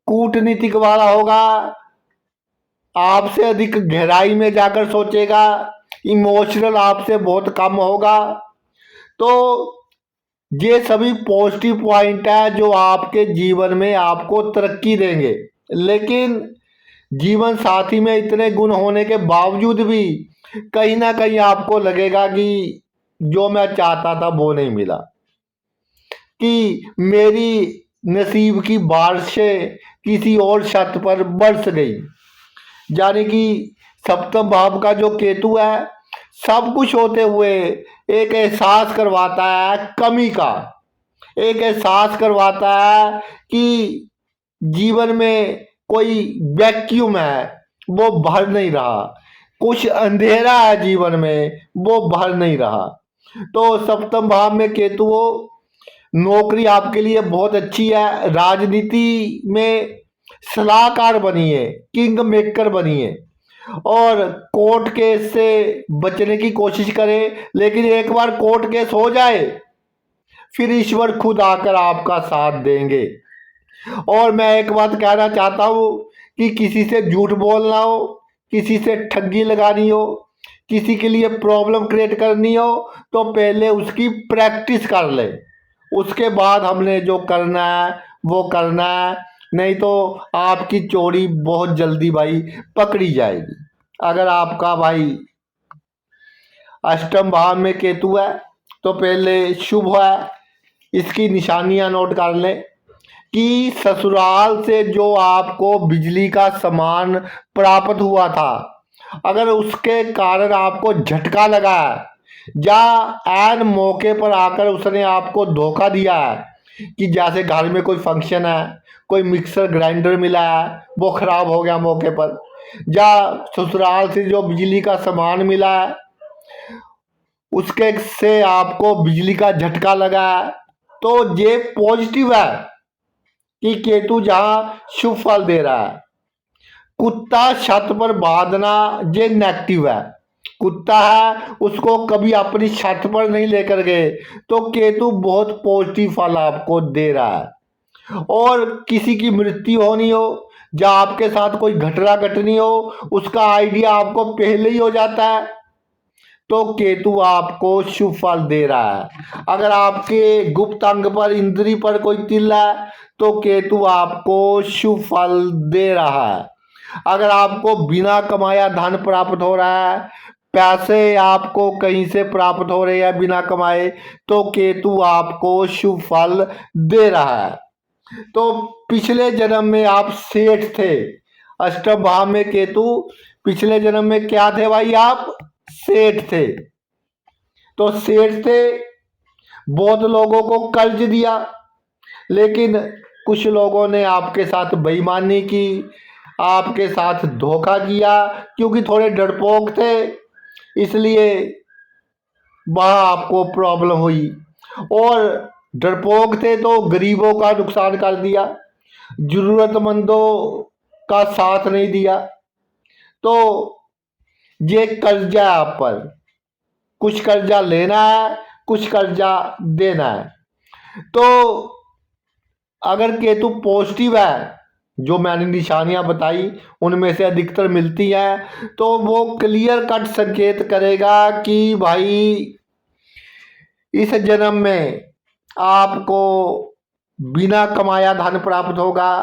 कूटनीतिक वाला होगा, आपसे अधिक गहराई में जाकर सोचेगा, इमोशनल आपसे बहुत कम होगा। तो ये सभी पॉजिटिव पॉइंट है जो आपके जीवन में आपको तरक्की देंगे। लेकिन जीवन साथी में इतने गुण होने के बावजूद भी कहीं ना कहीं आपको लगेगा कि जो मैं चाहता था वो नहीं मिला, कि मेरी नसीब की बारिशें किसी और छत पर बरस गई। यानी कि सप्तम भाव का जो केतु है सब कुछ होते हुए एक एहसास करवाता है कमी का, एक एहसास करवाता है कि जीवन में कोई वैक्यूम है वो भर नहीं रहा, कुछ अंधेरा है जीवन में वो भर नहीं रहा। तो सप्तम भाव में केतु हो, नौकरी आपके लिए बहुत अच्छी है, राजनीति में सलाहकार बनिए, किंग मेकर बनिए, और कोर्ट केस से बचने की कोशिश करें। लेकिन एक बार कोर्ट केस हो जाए फिर ईश्वर खुद आकर आपका साथ देंगे। और मैं एक बात कहना चाहता हूँ कि किसी से झूठ बोलना हो, किसी से ठगी लगानी हो, किसी के लिए प्रॉब्लम क्रिएट करनी हो तो पहले उसकी प्रैक्टिस कर ले, उसके बाद हमने जो करना है वो करना है, नहीं तो आपकी चोरी बहुत जल्दी भाई पकड़ी जाएगी। अगर आपका भाई अष्टम भाव में केतु है तो पहले शुभ है, इसकी निशानियां नोट कर लें कि ससुराल से जो आपको बिजली का सामान प्राप्त हुआ था, अगर उसके कारण आपको झटका लगा है या ऐन मौके पर आकर उसने आपको धोखा दिया है कि जैसे घर में कोई फंक्शन है, कोई मिक्सर ग्राइंडर मिला है वो खराब हो गया मौके पर, या ससुराल से जो बिजली का सामान मिला है उसके से आपको बिजली का झटका लगा है, तो ये पॉजिटिव है कि केतु जहां शुभ फल दे रहा है। कुत्ता छत पर बांधना ये नेगेटिव है। कुत्ता है उसको कभी अपनी छत पर नहीं लेकर गए, तो केतु बहुत पॉजिटिव फल आपको दे रहा है। और किसी की मृत्यु होनी हो या आपके साथ कोई घटना घटनी हो, उसका आइडिया आपको पहले ही हो जाता है, तो केतु आपको शुभ फल दे रहा है। अगर आपके गुप्त अंग पर, इंद्री पर कोई तिल है, तो केतु आपको शुभ फल दे रहा है। अगर आपको बिना कमाया धन प्राप्त हो रहा है, पैसे आपको कहीं से प्राप्त हो रहे हैं बिना कमाए, तो केतु आपको शुभ फल दे रहा है। तो पिछले जन्म में आप सेठ थे, अष्टम भाव में केतु, पिछले जन्म में क्या थे भाई? आप सेठ थे। तो सेठ थे, बहुत लोगों को कर्ज दिया, लेकिन कुछ लोगों ने आपके साथ बेईमानी की, आपके साथ धोखा किया, क्योंकि थोड़े डरपोक थे, इसलिए वहाँ आपको प्रॉब्लम हुई। और डरपोक थे तो गरीबों का नुकसान कर दिया, जरूरतमंदों का साथ नहीं दिया। तो ये कर्जा है आप पर, कुछ कर्जा लेना है, कुछ कर्जा देना है। तो अगर केतु पॉजिटिव है, जो मैंने निशानियां बताई उनमें से अधिकतर मिलती हैं, तो वो क्लियर कट संकेत करेगा कि भाई इस जन्म में आपको बिना कमाया धन प्राप्त होगा,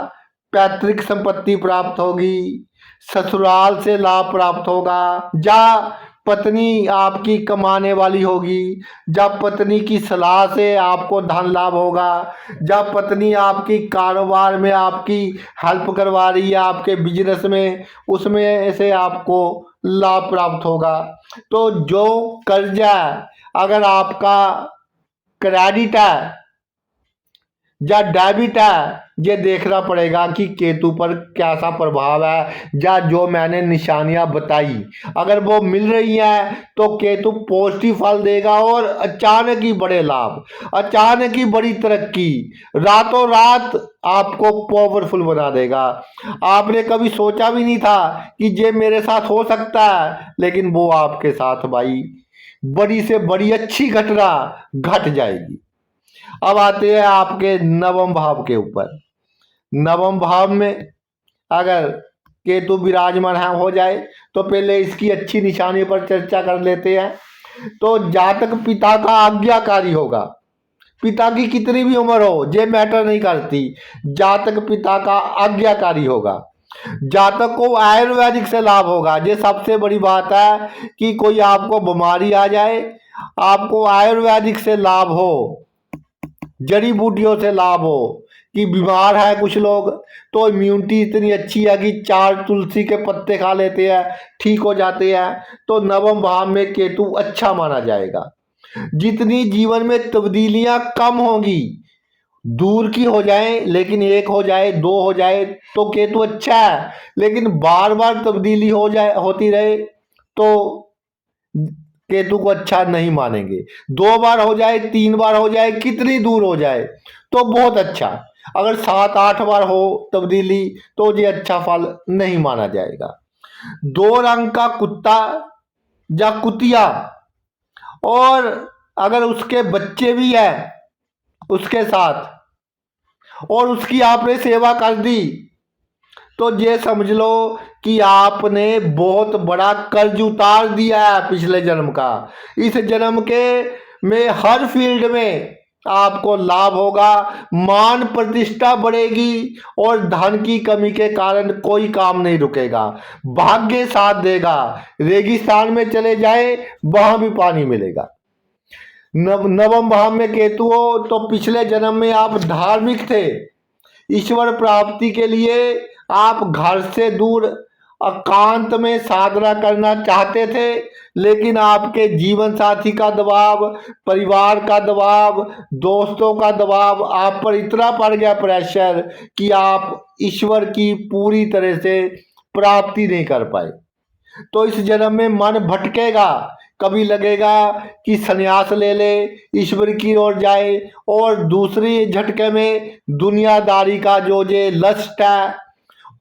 पैतृक संपत्ति प्राप्त होगी, ससुराल से लाभ प्राप्त होगा, या पत्नी आपकी कमाने वाली होगी, जब पत्नी की सलाह से आपको धन लाभ होगा, जब पत्नी आपकी कारोबार में आपकी हेल्प करवा रही है, आपके बिजनेस में, उसमें से आपको लाभ प्राप्त होगा। तो जो कर्जा अगर आपका क्रेडिट है या डेबिट है, ये देखना पड़ेगा कि केतु पर कैसा प्रभाव है, या जो मैंने निशानियां बताई अगर वो मिल रही हैं, तो केतु पॉजिटिव फल देगा और अचानक ही बड़े लाभ, अचानक ही बड़ी तरक्की, रातों रात आपको पावरफुल बना देगा। आपने कभी सोचा भी नहीं था कि ये मेरे साथ हो सकता है, लेकिन वो आपके साथ भाई बड़ी से बड़ी अच्छी घटना घट जाएगी। अब आते हैं आपके नवम भाव के ऊपर। नवम भाव में अगर केतु विराजमान हो जाए, तो पहले इसकी अच्छी निशानी पर चर्चा कर लेते हैं। तो जातक पिता का आज्ञाकारी होगा, पिता की कितनी भी उम्र हो ये मैटर नहीं करती, जातक पिता का आज्ञाकारी होगा। जातक को आयुर्वेदिक से लाभ होगा, ये सबसे बड़ी बात है कि कोई आपको बीमारी आ जाए, आपको आयुर्वेदिक से लाभ हो, जड़ी बूटियों से लाभ हो। कि बीमार है कुछ लोग, तो इम्यूनिटी इतनी अच्छी है कि 4 तुलसी के पत्ते खा लेते हैं, ठीक हो जाते हैं। तो नवम भाव में केतु अच्छा माना जाएगा। जितनी जीवन में तब्दीलियां कम होंगी, दूर की हो जाए लेकिन एक हो जाए, 2 हो जाए, तो केतु अच्छा है। लेकिन बार बार तब्दीली होती रहे, तो केतु को अच्छा नहीं मानेंगे। 2 बार हो जाए, 3 बार हो जाए, कितनी दूर हो जाए, तो बहुत अच्छा। अगर 7-8 बार हो तब्दीली, तो ये अच्छा फल नहीं माना जाएगा। 2 रंग का कुत्ता या कुतिया, और अगर उसके बच्चे भी हैं उसके साथ, और उसकी आपने सेवा कर दी, तो ये समझ लो कि आपने बहुत बड़ा कर्ज उतार दिया है पिछले जन्म का। इस जन्म के में हर फील्ड में आपको लाभ होगा, मान प्रतिष्ठा बढ़ेगी, और धन की कमी के कारण कोई काम नहीं रुकेगा, भाग्य साथ देगा। रेगिस्तान में चले जाए वहां भी पानी मिलेगा। नवम भाव में केतु हो, तो पिछले जन्म में आप धार्मिक थे, ईश्वर प्राप्ति के लिए आप घर से दूर एकांत में साधना करना चाहते थे, लेकिन आपके जीवन साथी का दबाव, परिवार का दबाव, दोस्तों का दबाव आप पर इतना पड़ गया प्रेशर, कि आप ईश्वर की पूरी तरह से प्राप्ति नहीं कर पाए। तो इस जन्म में मन भटकेगा, कभी लगेगा कि संन्यास ले ले, ईश्वर की ओर जाए, और दूसरी झटके में दुनियादारी का जो ये लस्ट है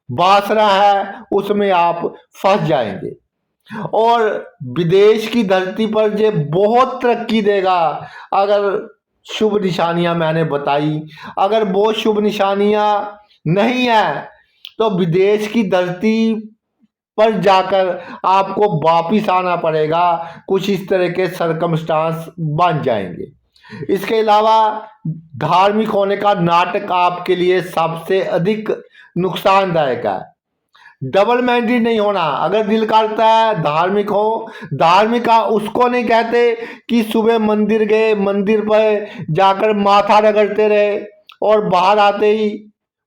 बासरा है उसमें आप फंस जाएंगे। और विदेश की धरती पर ये बहुत तरक्की देगा अगर शुभ निशानियां मैंने बताई। अगर वो शुभ निशानियां नहीं है तो विदेश की धरती पर जाकर आपको वापिस आना पड़ेगा। कुछ इस तरह के सरकमस्टांस बन जाएंगे। इसके अलावा धार्मिक होने का नाटक आपके लिए सबसे अधिक नुकसानदायक है। डबल माइंडेड नहीं होना। अगर दिल करता है धार्मिक हो, धार्मिक उसको नहीं कहते कि सुबह मंदिर गए, मंदिर पर जाकर माथा रगड़ते रहे और बाहर आते ही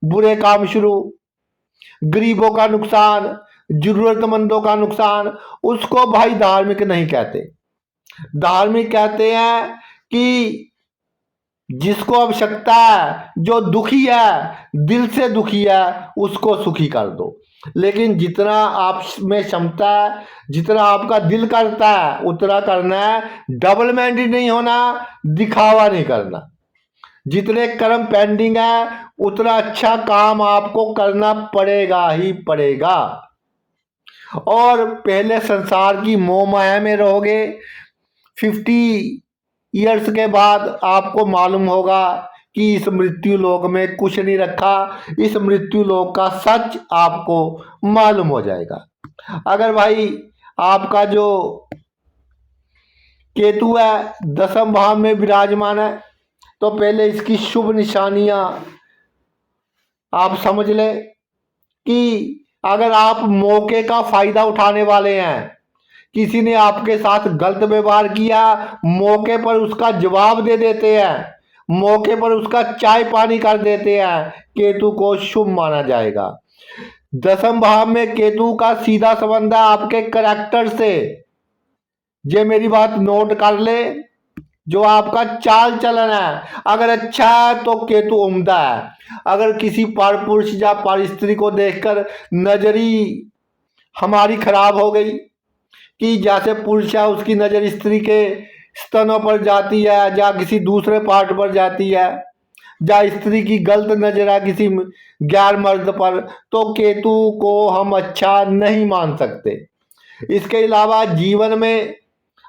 बुरे काम शुरू, गरीबों का नुकसान, जरूरतमंदों का नुकसान, उसको भाई धार्मिक नहीं कहते। धार्मिक कहते हैं कि जिसको आवश्यकता है, जो दुखी है, दिल से दुखी है, उसको सुखी कर दो। लेकिन जितना आप में क्षमता है, जितना आपका दिल करता है उतना करना है। डबल माइंडेड नहीं होना, दिखावा नहीं करना। जितने कर्म पेंडिंग है उतना अच्छा काम आपको करना पड़ेगा ही पड़ेगा। और पहले संसार की मोह माया में रहोगे। 50 ईयर्स के बाद आपको मालूम होगा कि इस मृत्यु लोक में कुछ नहीं रखा। इस मृत्यु लोक का सच आपको मालूम हो जाएगा। अगर भाई आपका जो केतु है 10वें भाव में विराजमान है तो पहले इसकी शुभ निशानियां आप समझ लें कि अगर आप मौके का फायदा उठाने वाले हैं, किसी ने आपके साथ गलत व्यवहार किया, मौके पर उसका जवाब दे देते हैं, मौके पर उसका चाय पानी कर देते हैं, केतु को शुभ माना जाएगा। 10वें भाव में केतु का सीधा संबंध है आपके करैक्टर से। ये मेरी बात नोट कर ले। जो आपका चाल चलन है अगर अच्छा है तो केतु उम्दा है। अगर किसी पर पुरुष या पर स्त्री को देखकर नजरी हमारी खराब हो गई कि जैसे पुरुष है उसकी नजर स्त्री के स्तनों पर जाती है या किसी दूसरे पार्ट पर जाती है, या स्त्री की गलत नजर है किसी गैर मर्द पर, तो केतु को हम अच्छा नहीं मान सकते। इसके अलावा जीवन में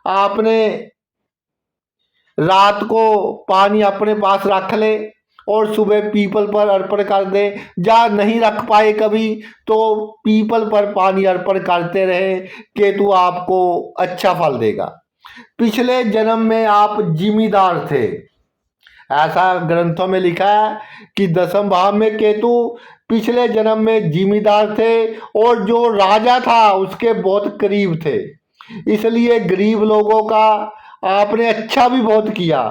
आपने रात को पानी अपने पास रख ले और सुबह पीपल पर अर्पण कर दे, या नहीं रख पाए कभी तो पीपल पर पानी अर्पण करते रहे, केतु आपको अच्छा फल देगा। पिछले जन्म में आप जिम्मेदार थे, ऐसा ग्रंथों में लिखा है कि 10वें भाव में केतु पिछले जन्म में जिम्मेदार थे और जो राजा था उसके बहुत करीब थे। इसलिए गरीब लोगों का आपने अच्छा भी बहुत किया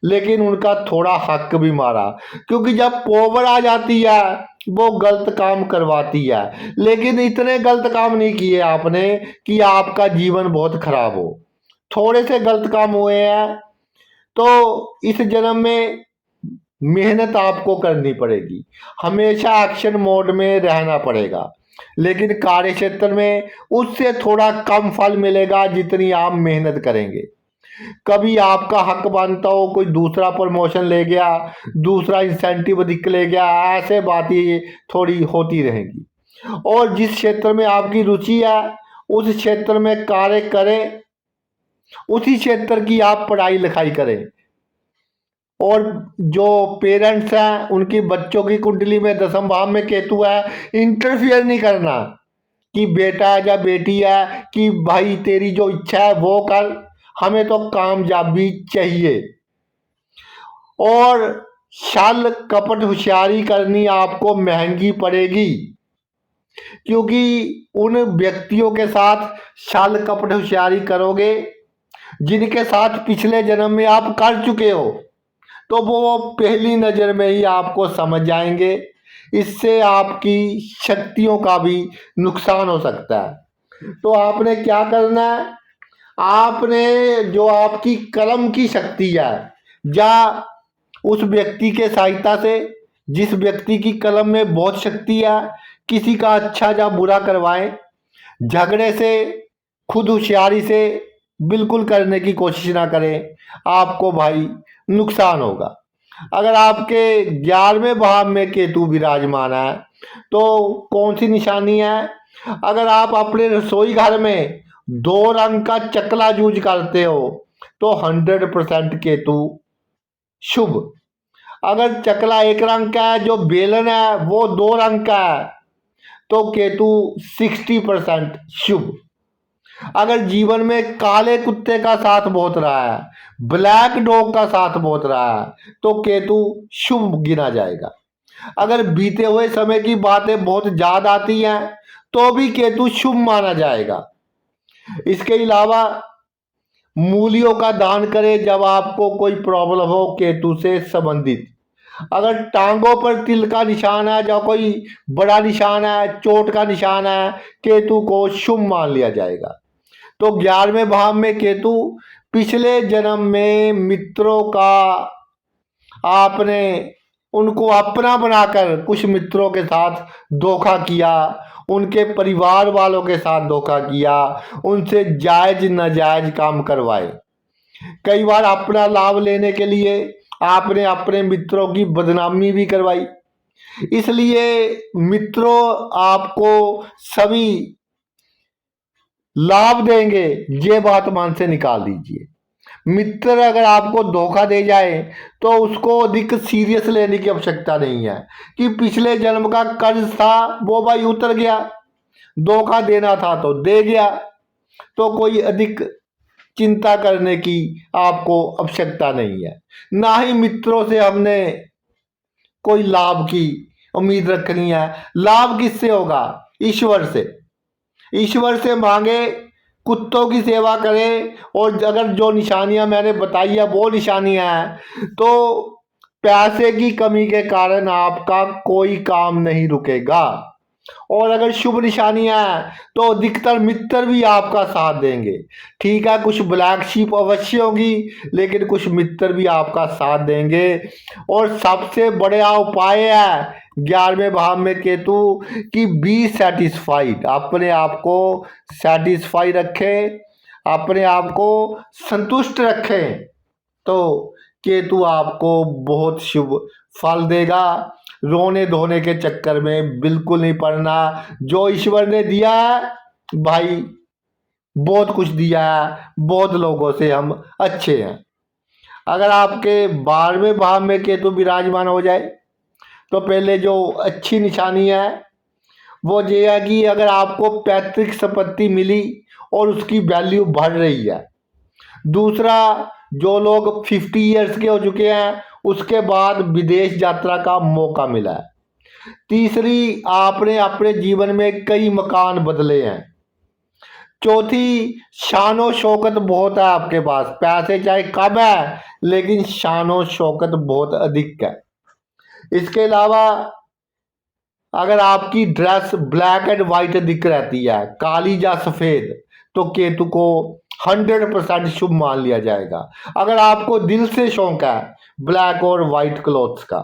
लेकिन उनका थोड़ा हक भी मारा, क्योंकि जब पावर आ जाती है वो गलत काम करवाती है। लेकिन इतने गलत काम नहीं किए आपने कि आपका जीवन बहुत खराब हो। थोड़े से गलत काम हुए हैं तो इस जन्म में मेहनत आपको करनी पड़ेगी, हमेशा एक्शन मोड में रहना पड़ेगा। लेकिन कार्य क्षेत्र में उससे थोड़ा कम फल मिलेगा जितनी आप मेहनत करेंगे। कभी आपका हक बनता हो, कोई दूसरा प्रमोशन ले गया, दूसरा इंसेंटिव अधिक ले गया, ऐसे बातें थोड़ी होती रहेंगी। और जिस क्षेत्र में आपकी रुचि है उस क्षेत्र में कार्य करें, उसी क्षेत्र की आप पढ़ाई लिखाई करें। और जो पेरेंट्स हैं उनकी बच्चों की कुंडली में 10वें भाव में केतु है, इंटरफियर नहीं करना कि बेटा है या बेटी है कि भाई तेरी जो इच्छा है वो कर, हमें तो कामयाबी चाहिए। और छल कपट होशियारी करनी आपको महंगी पड़ेगी, क्योंकि उन व्यक्तियों के साथ छल कपट होशियारी करोगे जिनके साथ पिछले जन्म में आप कर चुके हो, तो वो पहली नज़र में ही आपको समझ जाएंगे। इससे आपकी शक्तियों का भी नुकसान हो सकता है। तो आपने क्या करना है, आपने जो आपकी कलम की शक्ति है या उस व्यक्ति के सहायता से जिस व्यक्ति की कलम में बहुत शक्ति है, किसी का अच्छा या बुरा करवाएं। झगड़े से खुद होशियारी से बिल्कुल करने की कोशिश ना करें, आपको भाई नुकसान होगा। अगर आपके 11वें भाव में केतु विराजमान है तो कौन सी निशानी है? अगर आप अपने रसोई घर में 2 रंग का चकला यूज करते हो तो 100% केतु शुभ। अगर चकला 1 रंग का है, जो बेलन है वो 2 रंग का है, तो केतु 60% शुभ। अगर जीवन में काले कुत्ते का साथ बहुत रहा है, ब्लैक डॉग का साथ बहुत रहा है, तो केतु शुभ गिना जाएगा। अगर बीते हुए समय की बातें बहुत याद आती हैं तो भी केतु शुभ माना जाएगा। इसके अलावा मूलियों का दान करें जब आपको कोई प्रॉब्लम हो केतु से संबंधित। अगर टांगों पर तिल का निशान है, या कोई बड़ा निशान है, चोट का निशान है, केतु को शुभ मान लिया जाएगा। तो 11वें भाव में केतु, पिछले जन्म में मित्रों का आपने उनको अपना बनाकर कुछ मित्रों के साथ धोखा किया, उनके परिवार वालों के साथ धोखा किया, उनसे जायज नाजायज काम करवाए। कई बार अपना लाभ लेने के लिए आपने अपने मित्रों की बदनामी भी करवाई। इसलिए मित्रों आपको सभी लाभ देंगे, ये बात मन से निकाल दीजिए। मित्र अगर आपको धोखा दे जाए तो उसको अधिक सीरियस लेने की आवश्यकता नहीं है कि पिछले जन्म का कर्ज था वो भाई उतर गया, धोखा देना था तो दे गया, तो कोई अधिक चिंता करने की आपको आवश्यकता नहीं है। ना ही मित्रों से हमने कोई लाभ की उम्मीद रखनी है। लाभ किससे होगा? ईश्वर से। ईश्वर से मांगे, कुत्तों की सेवा करें, और अगर जो निशानियां मैंने बताई है वो निशानियां हैं तो पैसे की कमी के कारण आपका कोई काम नहीं रुकेगा। और अगर शुभ निशानियां हैं तो अधिकतर मित्र भी आपका साथ देंगे। ठीक है, कुछ ब्लैक शीप अवश्य होगी, लेकिन कुछ मित्र भी आपका साथ देंगे। और सबसे बड़ा उपाय है 11वें भाव में केतु कि बी सेटिस्फाइड, अपने आप को सेटिस्फाई रखें, अपने आप को संतुष्ट रखें, तो केतु आपको बहुत शुभ फल देगा। रोने धोने के चक्कर में बिल्कुल नहीं पड़ना। जो ईश्वर ने दिया है भाई, बहुत कुछ दिया है, बहुत लोगों से हम अच्छे हैं। अगर आपके 12वें भाव में केतु विराजमान हो जाए तो पहले जो अच्छी निशानी है वो ये है कि अगर आपको पैतृक संपत्ति मिली और उसकी वैल्यू बढ़ रही है। दूसरा, जो लोग 50 ईयर्स के हो चुके हैं उसके बाद विदेश यात्रा का मौका मिला है। तीसरी, आपने अपने जीवन में कई मकान बदले हैं। चौथी, शानो शौकत बहुत है आपके पास, पैसे चाहे कम है लेकिन शानो शौकत बहुत अधिक है। इसके अलावा अगर आपकी ड्रेस ब्लैक एंड वाइट दिख रहती है, काली या सफ़ेद, तो केतु को 100% शुभ मान लिया जाएगा। अगर आपको दिल से शौक है ब्लैक और वाइट क्लॉथ्स का,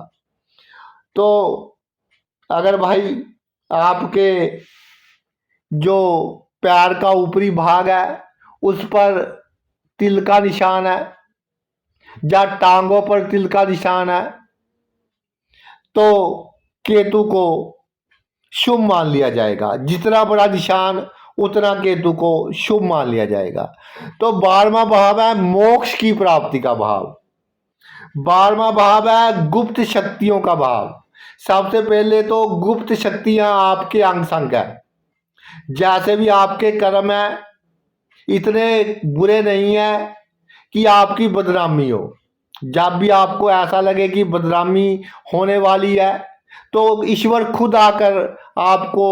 तो अगर भाई आपके जो पैर का ऊपरी भाग है उस पर तिल का निशान है या टांगों पर तिल का निशान है, तो केतु को शुभ मान लिया जाएगा। जितना बड़ा निशान उतना केतु को शुभ मान लिया जाएगा। तो 12वां भाव है मोक्ष की प्राप्ति का भाव। 12वां भाव है गुप्त शक्तियों का भाव। सबसे पहले तो गुप्त शक्तियां आपके अंग संग है। जैसे भी आपके कर्म है इतने बुरे नहीं है कि आपकी बदनामी हो। जब भी आपको ऐसा लगे कि बदनामी होने वाली है तो ईश्वर खुद आकर आपको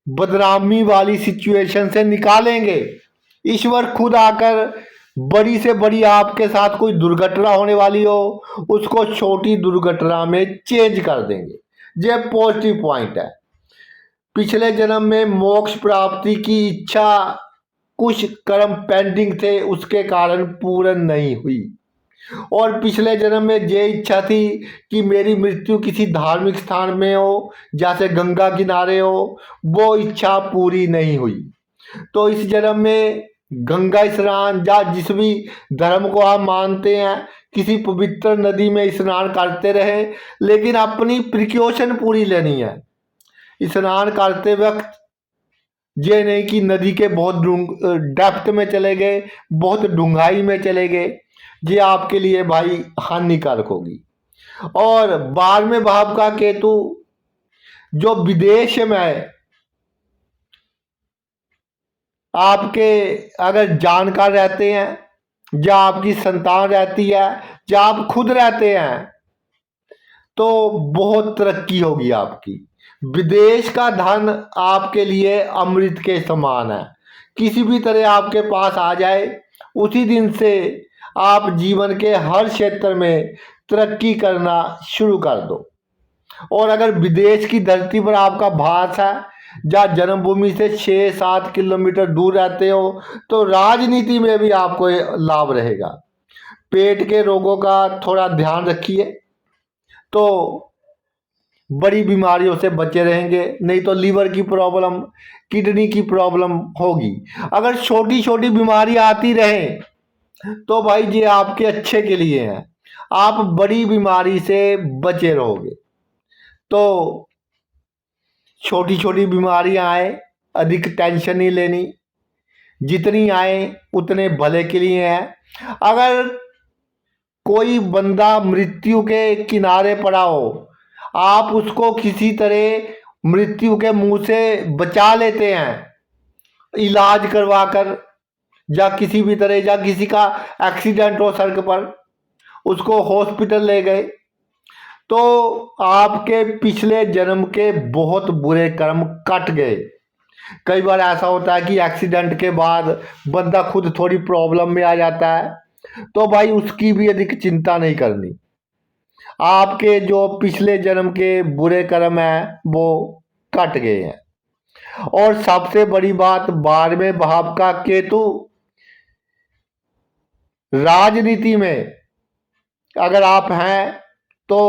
बदनामी वाली सिचुएशन से निकालेंगे। ईश्वर खुद आकर बड़ी से बड़ी आपके साथ कोई दुर्घटना होने वाली हो उसको छोटी दुर्घटना में चेंज कर देंगे। ये पॉजिटिव पॉइंट है। पिछले जन्म में मोक्ष प्राप्ति की इच्छा, कुछ कर्म पेंडिंग थे उसके कारण पूर्ण नहीं हुई, और पिछले जन्म में ये इच्छा थी कि मेरी मृत्यु किसी धार्मिक स्थान में हो, जैसे गंगा किनारे हो, वो इच्छा पूरी नहीं हुई। तो इस जन्म में गंगा स्नान या जिस भी धर्म को आप मानते हैं, किसी पवित्र नदी में स्नान करते रहे, लेकिन अपनी प्रिकॉशन पूरी लेनी है। स्नान करते वक्त ये नहीं कि नदी के बहुत डेप्थ में चले गए, बहुत डूंघाई में चले गए, ये आपके लिए भाई हानिकारक होगी। और 12वें भाव का केतु जो विदेश में आपके अगर जानकार रहते हैं या आपकी संतान रहती है या आप खुद रहते हैं तो बहुत तरक्की होगी आपकी। विदेश का धन आपके लिए अमृत के समान है। किसी भी तरह आपके पास आ जाए, उसी दिन से आप जीवन के हर क्षेत्र में तरक्की करना शुरू कर दो। और अगर विदेश की धरती पर आपका भास है या जन्मभूमि से 6-7 किलोमीटर दूर रहते हो तो राजनीति में भी आपको लाभ रहेगा। पेट के रोगों का थोड़ा ध्यान रखिए तो बड़ी बीमारियों से बचे रहेंगे, नहीं तो लीवर की प्रॉब्लम, किडनी की प्रॉब्लम होगी। अगर छोटी छोटी बीमारी आती रहे तो भाई ये आपके अच्छे के लिए है, आप बड़ी बीमारी से बचे रहोगे। तो छोटी छोटी बीमारियां आए, अधिक टेंशन नहीं लेनी, जितनी आए उतने भले के लिए है। अगर कोई बंदा मृत्यु के किनारे पड़ा हो, आप उसको किसी तरह मृत्यु के मुंह से बचा लेते हैं, इलाज करवाकर, या किसी भी तरह, या किसी का एक्सीडेंट हो सड़क पर, उसको हॉस्पिटल ले गए, तो आपके पिछले जन्म के बहुत बुरे कर्म कट गए। कई बार ऐसा होता है कि एक्सीडेंट के बाद बंदा खुद थोड़ी प्रॉब्लम में आ जाता है, तो भाई उसकी भी अधिक चिंता नहीं करनी। आपके जो पिछले जन्म के बुरे कर्म हैं वो कट गए हैं। और सबसे बड़ी बात, 12वें भाव का केतु राजनीति में अगर आप हैं तो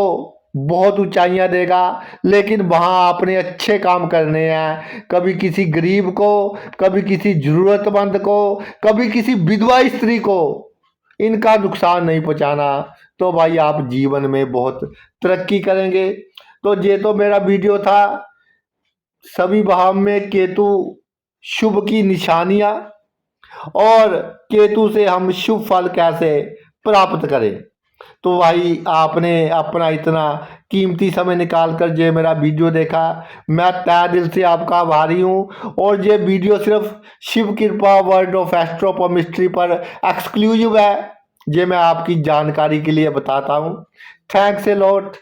बहुत ऊंचाइयां देगा, लेकिन वहां आपने अच्छे काम करने हैं। कभी किसी गरीब को, कभी किसी जरूरतमंद को, कभी किसी विधवा स्त्री को इनका नुकसान नहीं पहुंचाना, तो भाई आप जीवन में बहुत तरक्की करेंगे। तो ये तो मेरा वीडियो था, सभी भाव में केतु शुभ की निशानियां और केतु से हम शुभ फल कैसे प्राप्त करें। तो भाई आपने अपना इतना कीमती समय निकाल कर ये मेरा वीडियो देखा, मैं तहे दिल से आपका आभारी हूँ। और ये वीडियो सिर्फ शिव कृपा वर्ल्ड ऑफ एस्ट्रोपॉमिस्ट्री पर एक्सक्लूसिव है, ये मैं आपकी जानकारी के लिए बताता हूँ। Thanks a lot.